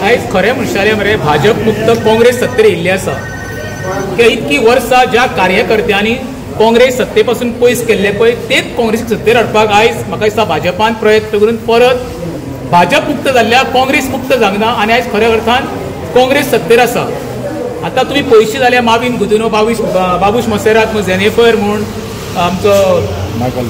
आयज खरें म्हणशालें मरे भाजप मुक्त काँग्रेस सत्तेर येयल्ली आसा की इतकी वर्सां ज्या कार्यकर्त्यांनी काँग्रेस सत्ते पासून पयस केल्ले पळय तेच काँग्रेस सत्तेर हाडपाक आयज म्हाका दिसता भाजपान प्रयत्न करून परत भाजप मुक्त जाल्ल्या काँग्रेस मुक्त जावना आनी आयज खऱ्या अर्थान काँग्रेस सत्तेर आसा। आतां तुमी पयशे जाल्यार माविन गुदिनो बाबूश मोसेरात जेनेफर म्हूण आमचो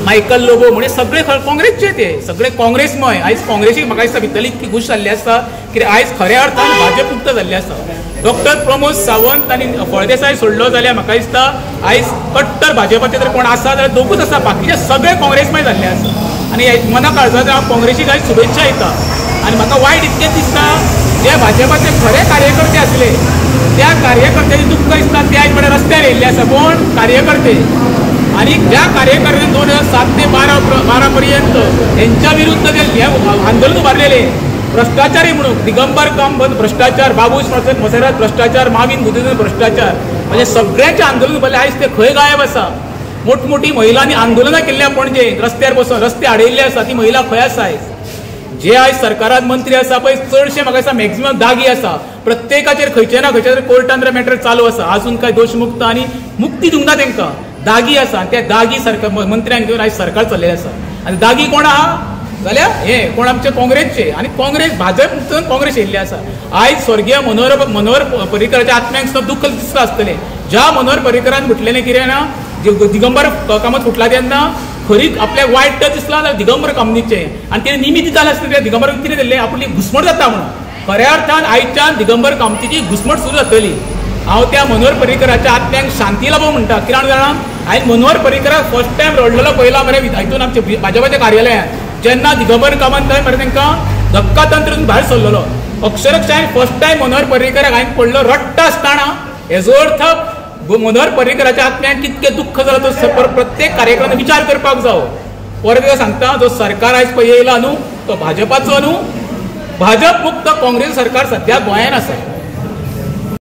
मायकल लोबो म्हणजे सगळे काँग्रेसचे ते सगळे काँग्रेसमय आयज काँग्रेसीक म्हाका दिसता भितरली इतकी खुश जाल्ली आसा कित्याक आयज खऱ्या अर्थान भाजप मुक्त जाल्ले आसा। डॉक्टर प्रमोद सावंत आनी फळदेसाय सोडलो जाल्यार म्हाका दिसता आयज कट्टर भाजपाचे जर कोण आसा जाल्यार दोगूच आसा, बाकीचे सगळे काँग्रेसमय जाल्ले आसा आनी मना काळजात हांव काँग्रेसीक आयज शुभेच्छा दिता। आनी म्हाका वायट इतकें दिसता जे भाजपाचे खरे कार्यकर्ते आसले त्या कार्यकर्त्यांनी दुःख दिसता ते आयज म्हळ्यार रस्त्यार येयल्ले आसा। कोण कार्यकर्ते आणि ज्या कार्यकर्त्यांनी 2007 ते 12 पर्यंत यांच्या विरुद्ध जे आंदोलन उभारलेले भ्रष्टाचारी म्हणून दिगंबर कामत भ्रष्टाचार, बाबूश मोसेरात भ्रष्टाचार, माविन गुदिनो भ्रष्टाचार म्हणजे सगळ्यांचे आंदोलन उभारले आयज ते खंय गायब आसा। मोठमोठी महिलांनी आंदोलनां केल्ल्या पणजे रस्त्यार बसून रस्ते आडयल्ले आसा, ती महिला खंय आसा आयज। जे आयज सरकारात मंत्री आसा पळय चडशे म्हाका दिसता मॅक्झिमम दागी आसा, प्रत्येकाचेर खंयचे ना खंयचे कोर्टान मॅटर चालू आसा, अजून काय दोषमुक्त आनी मुक्ती दिवंक ना तांकां दागी आसा। त्या दागी सरकार मंत्र्यांक घेवन आयज सरकार चल्लेलें आसा आनी दागी कोण आहा जाल्यार हे कोण आमचे काँग्रेसचे आनी काँग्रेस भाजप मुक्त काँग्रेस येयल्ली आसा। आयज स्वर्गीय मनोहर पर्रीकराच्या आत्म्यांक सुद्दां दुःख दिसता आसतलें ज्या मनोहर पर्रीकरान म्हटलेलें कितें ना दिगंबर कामत फुटला तेन्ना खरी आपल्याक वायट दिसला जाल्यार दिगंबर कामतीचें आनी तेणें निमित्त जालें आसलें दिगंबर कितें जाल्लें आपली घुसमट जाता म्हणून खऱ्या अर्थान आयच्यान दिगंबर कामतीची घुसमट सुरू जातली। हांव त्या मनोहर पर्रीकराच्या आत्म्यांक शांती लाभो म्हणटा कित्याक जाणां आयज मनोहर पर्रीकराक फर्स्ट टायम रडलेलो पयला मरे हितून आमच्या भाजपाच्या कार्यालयात जेन्ना दिगंबर कामत मरे तांकां धक्का तंत्रून भायर सरलेलो अक्षरशः फर्स्ट टायम मनोहर पर्रीकराक हांवें पडलो रडटा आसतना हेजो अर्थ मनोहर पर्रीकराच्या आत्म्याक कितकें दुःख जालां तो प्रत्येक कार्यक्रमांत विचार करपाक जावो। परत सांगता जो सरकार आयज पळय येयला न्हू तो भाजपाचो न्हू, भाजप मुक्त काँग्रेस सरकार सध्या गोंयांत आसा।